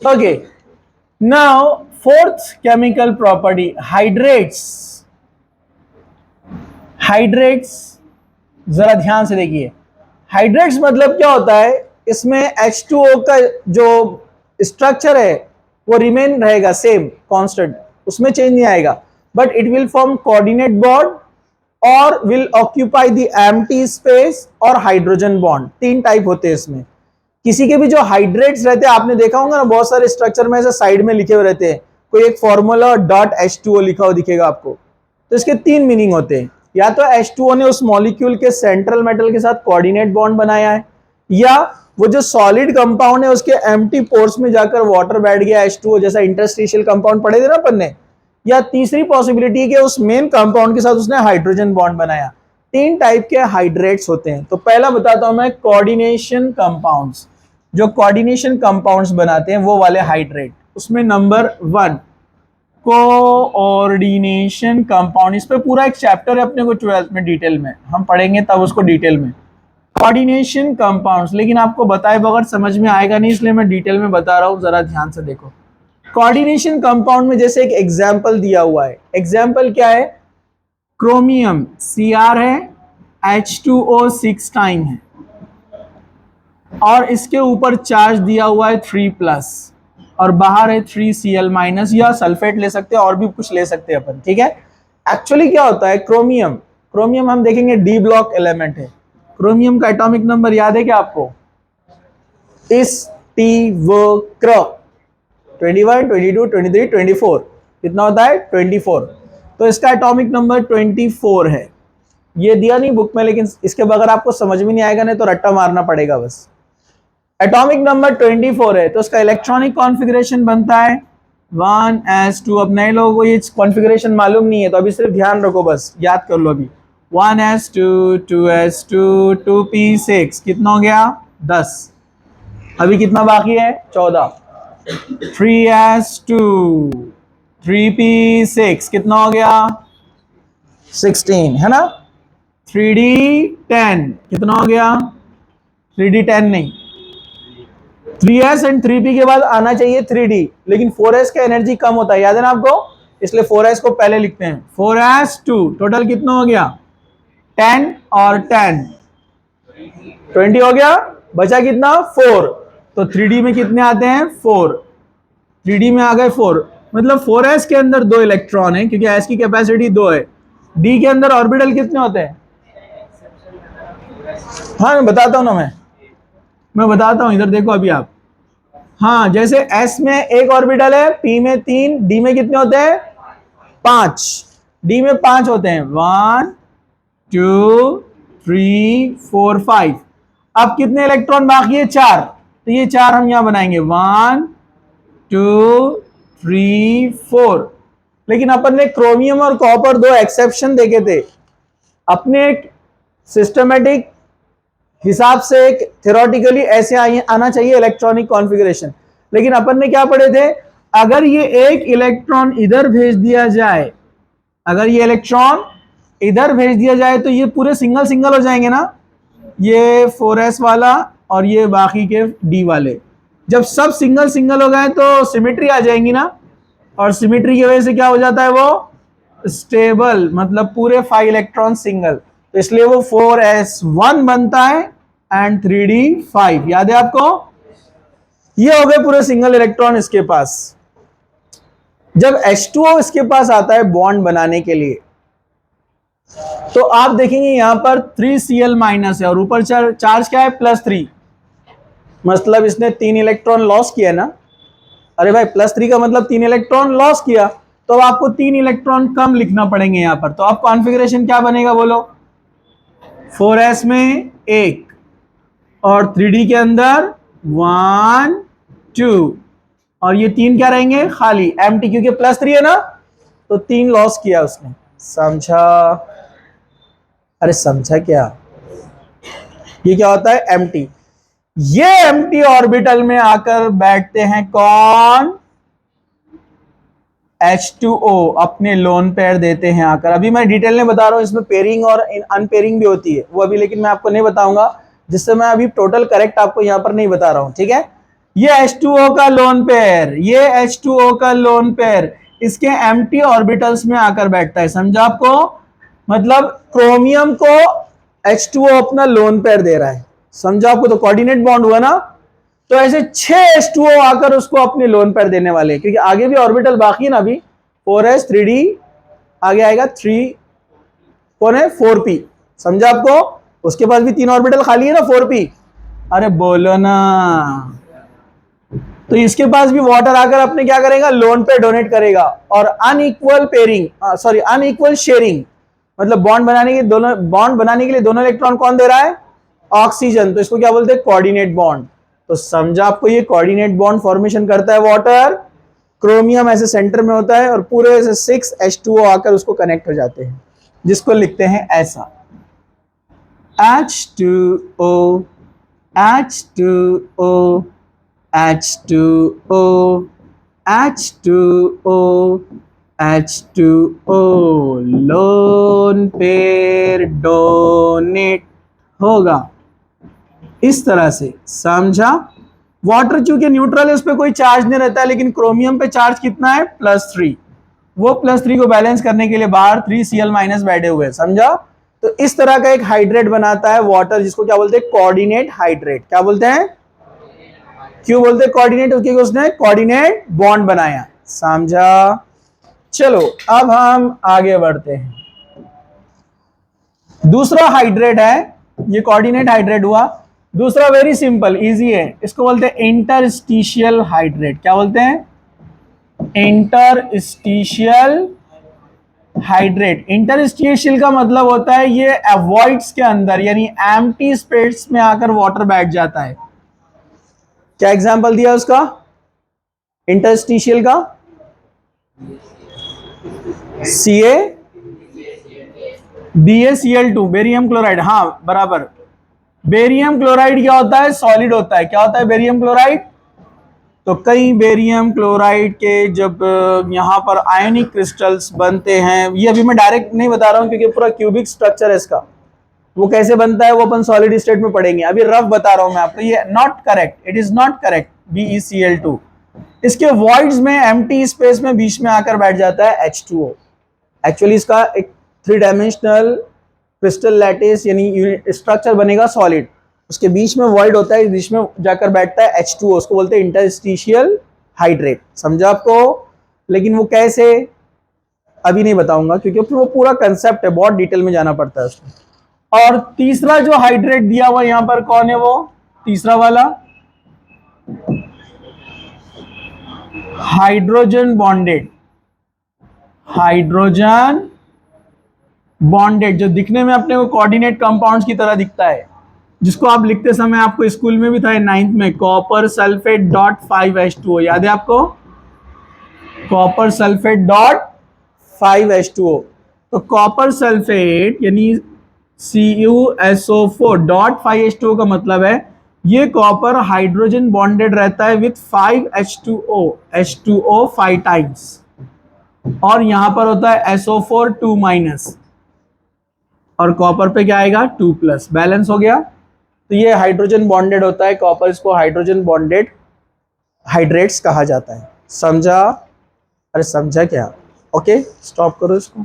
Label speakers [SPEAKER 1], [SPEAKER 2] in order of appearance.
[SPEAKER 1] Okay, now fourth chemical property, hydrates. Hydrates जरा ध्यान से देखिए, हाइड्रेट्स मतलब क्या होता है, इसमें H2O का जो स्ट्रक्चर है वो रिमेन रहेगा सेम कांस्टेंट, उसमें चेंज नहीं आएगा, but it will form coordinate bond और will occupy the empty space और हाइड्रोजन बॉन्ड। तीन टाइप होते हैं इसमें। किसी के भी जो हाइड्रेट्स रहते हैं आपने देखा होगा ना, बहुत सारे स्ट्रक्चर में ऐसे साइड में लिखे हुए रहते हैं, कोई एक फॉर्मूला डॉट H2O लिखा हुआ दिखेगा आपको। तो इसके तीन मीनिंग होते हैं, या तो H2O ने उस मॉलिक्यूल के सेंट्रल मेटल के साथ कोऑर्डिनेट बॉन्ड बनाया है, या वो जो सॉलिड कंपाउंड है उसके एम्प्टी पोर्स में जाकर वाटर बैठ गया H2O जैसा, इंटरस्टिशियल कंपाउंड पढ़े थे ना अपन ने। या तीसरी पॉसिबिलिटी कि उस मेन कंपाउंड के साथ उसने हाइड्रोजन बॉन्ड बनाया। तीन टाइप के हाइड्रेट्स होते हैं। तो पहला बताता हूं मैं, कोऑर्डिनेशन कंपाउंड्स। जो कोऑर्डिनेशन कंपाउंड्स बनाते हैं वो वाले हाइड्रेट। उसमें नंबर 1 कोऑर्डिनेशन कंपाउंड, इस पे पूरा एक चैप्टर है अपने को 12th में, डिटेल में हम पढ़ेंगे तब उसको डिटेल में। कोऑर्डिनेशन कंपाउंड्स, लेकिन आपको बताए बगैर समझ में आएगा नहीं, इसलिए मैं डिटेल में बता रहा हूं, जरा ध्यान से देखो। कोऑर्डिनेशन कंपाउंड में जैसे एक एग्जाम्पल दिया हुआ है, एग्जाम्पल क्या है, क्रोमियम Cr है, H2O 6 टाइम है, और इसके ऊपर चार्ज दिया हुआ है 3+, और बाहर है 3Cl-, या सल्फेट ले सकते हैं और भी कुछ ले सकते हैं अपन, ठीक है। एक्चुअली क्या होता है, क्रोमियम, क्रोमियम हम देखेंगे डी ब्लॉक एलिमेंट है। क्रोमियम का एटॉमिक नंबर याद है क्या आपको? इस टी वो क्रो 21, 22, 23, 24 कितना होता है? 24। तो इसका एटॉमिक नंबर 24 है। ये दिया नहीं बुक में, लेकिन इसके बगैर आपको समझ में नहीं आएगा, नहीं तो रट्टा मारना पड़ेगा बस। एटॉमिक नंबर 24 है, तो इसका इलेक्ट्रॉनिक कॉन्फ़िगरेशन बनता है 1s2। अब नए लोगों को ये कॉन्फ़िगरेशन मालूम नहीं है, तो अभी सिर्फ ध्यान रखो, बस याद कर लो। अभी 1s2, 2s2, 2p6 कितना हो गया? 10। अभी कितना बाकी है? 14। 3s2, 3p6 कितना हो गया? 16, है ना। 3d10 कितना हो गया? 3d10 नहीं, 3s एंड 3p के बाद आना चाहिए 3d, लेकिन 4s का एनर्जी कम होता है, याद है ना आपको, इसलिए 4s को पहले लिखते हैं। 4s2 टोटल कितना हो गया? 10 और 10 20 हो गया, बचा कितना? 4। तो 3d में कितने आते हैं? 4। 3d में आ गए 4, मतलब 4s के अंदर 2 इलेक्ट्रॉन है, क्योंकि s की कैपेसिटी 2 है। d के अंदर ऑर्बिटल कितने होते हैं? हाँ मैं बताता हूं ना, मैं बताता हूं, इधर देखो अभी आप। हाँ, जैसे s में एक ऑर्बिटल है, p में 3, d में कितने होते हैं? 5। d में 5 होते हैं, 1 2 3 4 5। अब कितने इलेक्ट्रॉन बाकी है? 4। तो ये 4 हम यहां बनाएंगे, 1 2 3 4। लेकिन अपन ने क्रोमियम और कॉपर 2 एक्सेप्शन देखे थे। अपने एक सिस्टमेटिक हिसाब से एक थ्योरेटिकली ऐसे आना चाहिए इलेक्ट्रॉनिक कॉन्फ़िगरेशन, लेकिन अपन ने क्या पढ़े थे, अगर ये एक इलेक्ट्रॉन इधर भेज दिया जाए, अगर ये इलेक्ट्रॉन इधर भेज दिया जाए तो ये पूरे सिंगल सिंगल हो जाएंगे ना, ये 4s वाला और ये बाकी के d वाले। जब सब सिंगल सिंगल हो गए तो सिमेट्री आ जाएंगी ना, और सिमेट्री की वजह से क्या हो जाता है, वो स्टेबल, मतलब पूरे 5 इलेक्ट्रॉन सिंगल, तो इसलिए वो 4s1 बनता है एंड 3d5। याद है आपको? ये हो गए पूरे सिंगल इलेक्ट्रॉन इसके पास। जब H2O इसके पास आता है बॉन्ड बनाने के लिए, तो आप देखेंगे यहां पर 3Cl- है, और ऊपर चार्ज क्या है? +3। मतलब इसने 3 इलेक्ट्रॉन लॉस किया ना। अरे भाई, +3 का मतलब 3 इलेक्ट्रॉन लॉस किया, तो अब आपको 3 इलेक्ट्रॉन कम लिखना पड़ेंगे यहां पर। तो अब कॉन्फ़िगरेशन क्या बनेगा बोलो? 4s में 1 और 3d के अंदर 1 2, और ये 3 क्या रहेंगे? खाली, एम्प्टी, क्योंकि +3 है ना, तो 3 लॉस किया उसने। समझा? अरे समझा क्या? ये क्या होता है? एम्प्टी। ये एम्प्टी ऑर्बिटल में आकर बैठते हैं कौन? H2O, अपने लोन पेयर देते हैं आकर। अभी मैं डिटेल में बता रहा हूं, इसमें पेयरिंग और अनपेयरिंग भी होती है वो अभी, लेकिन मैं आपको नहीं बताऊंगा, जिससे मैं अभी टोटल करेक्ट आपको यहां पर नहीं बता रहा हूं, ठीक है। ये H2O का लोन पेयर, ये H2O का लोन पेयर इसके एम्प्टी ऑर्बिटल्स में आकर बैठता है, समझा आपको? मतलब क्रोमियम को H2O अपना लोन पेयर दे रहा है, समझा आपको? तो कोऑर्डिनेट बॉन्ड हुआ ना। तो ऐसे 6 H2O आकर उसको अपने लोन पेयर देने वाले हैं, क्योंकि आगे भी ऑर्बिटल बाकी है ना अभी, 4s 3d, आगे आएगा 3 कौन है 4p, समझा आपको? उसके पास भी 3 ऑर्बिटल खाली है ना 4p। अरे बोलो ना। तो इसके पास भी वाटर आकर अपने क्या करेगा, लोन पे डोनेट करेगा। और unequal pairing, sorry unequal sharing, मतलब बॉन्ड बनाने के लिए दोनों इलेक्ट्रॉन कौन दे रहा है, ऑक्सीजन, तो इसको क्या बोलते हैं, कोऑर्डिनेट बॉन्ड। तो समझा आपको, ये कोऑर्डिनेट बॉन्ड फॉर्मेशन करता है वाटर, क्रोमियम ऐसे सेंटर में होता है और पूरे ऐसे 6 H2O आकर उसको कनेक्ट हो जाते हैं, जिसको लिखते हैं ऐसा H2O H2O H2O H2O H2O lone pair donate होगा इस तरह से, समझा? वाटर चूंकि न्यूट्रल है, उस पर कोई चार्ज नहीं रहता है, लेकिन क्रोमियम पे चार्ज कितना है, +3। वो +3 को बैलेंस करने के लिए बाहर 3Cl- बैठे हुए हैं, समझा? तो इस तरह का एक हाइड्रेट बनाता है वाटर, जिसको क्या बोलते हैं, कोऑर्डिनेट हाइड्रेट। क्या बोलते हैं? क्यों बोलते हैं कोऑर्डिनेट? क्योंकि उसने कोऑर्डिनेट बॉन्ड बनाया, समझा? चलो अब हम आगे बढ़ते हैं। दूसरा हाइड्रेट है, ये कोऑर्डिनेट हाइड्रेट हुआ। दूसरा वेरी सिंपल इजी है, इसको बोलते हैं इंटरस्टिशियल हाइड्रेट। क्या बोलते हैं? Interstitial hydrate. इंटरस्टिशियल का मतलब होता है ये वॉइड्स के अंदर, यानी एम्प्टी स्पेस में आकर वाटर बैठ जाता है। क्या एग्जांपल दिया उसका इंटरस्टिशियल का? Ca BaCl2, बेरियम क्लोराइड, हाँ बराबर। बेरियम क्लोराइड क्या होता है, सॉलिड होता है। क्या होता है बेरियम क्लोराइड? तो कई बेरियम क्लोराइड के जब यहाँ पर आयनिक क्रिस्टल्स बनते हैं, ये अभी मैं डायरेक्ट नहीं बता रहा हूँ क्योंकि पूरा क्यूबिक स्ट्रक्चर है इसका, वो कैसे बनता है वो अपन सॉलिड स्टेट में पढ़ेंगे, अभी रफ बता रहा हूं मैं आपको। ये not correct, it is not correct. BeCl2 इसके वॉइड्स में, एम्प्टी स्पेस में बीच में आकर बैठ जाता है H2O। एक्चुअली इसका एक 3 डायमेंशनल क्रिस्टल लैटिस यानी स्ट्रक्चर बनेगा सॉलिड, उसके बीच में वॉइड होता है, बीच में जाकर बैठता है H2O, उसको बोलते हैं इंटरस्टिशियल हाइड्रेट, समझा आपको? लेकिन वो कैसे अभी नहीं बताऊंगा, क्योंकि वो पूरा कंसेप्ट है, बहुत डिटेल में जाना पड़ता है उसमें। और तीसरा जो हाइड्रेट दिया हुआ यहां पर कौन है, वो तीसरा वाला हाइड्रोजन बॉन्डेड। हाइड्रोजन बॉन्डेड जो दिखने में अपने को कोऑर्डिनेट कंपाउंड्स की तरह दिखता है, जिसको आप लिखते समय आपको स्कूल में भी था 9th में, कॉपर सल्फेट डॉट 5H2O, याद है आपको? Copper sulphate dot 5H2O। तो कॉपर सल्फेट यानी CuSO4 डॉट 5H2O का मतलब है ये कॉपर हाइड्रोजन बॉन्डेड रहता है विथ 5H2O, H2O 5 टाइम्स, और यहां पर होता है SO4 2-, और कॉपर पे क्या आएगा 2+, बैलेंस हो गया। तो ये हाइड्रोजन बॉन्डेड होता है कॉपर, इसको हाइड्रोजन बॉन्डेड हाइड्रेट्स कहा जाता है, समझा? अरे समझा क्या? ओके स्टॉप करो इसको।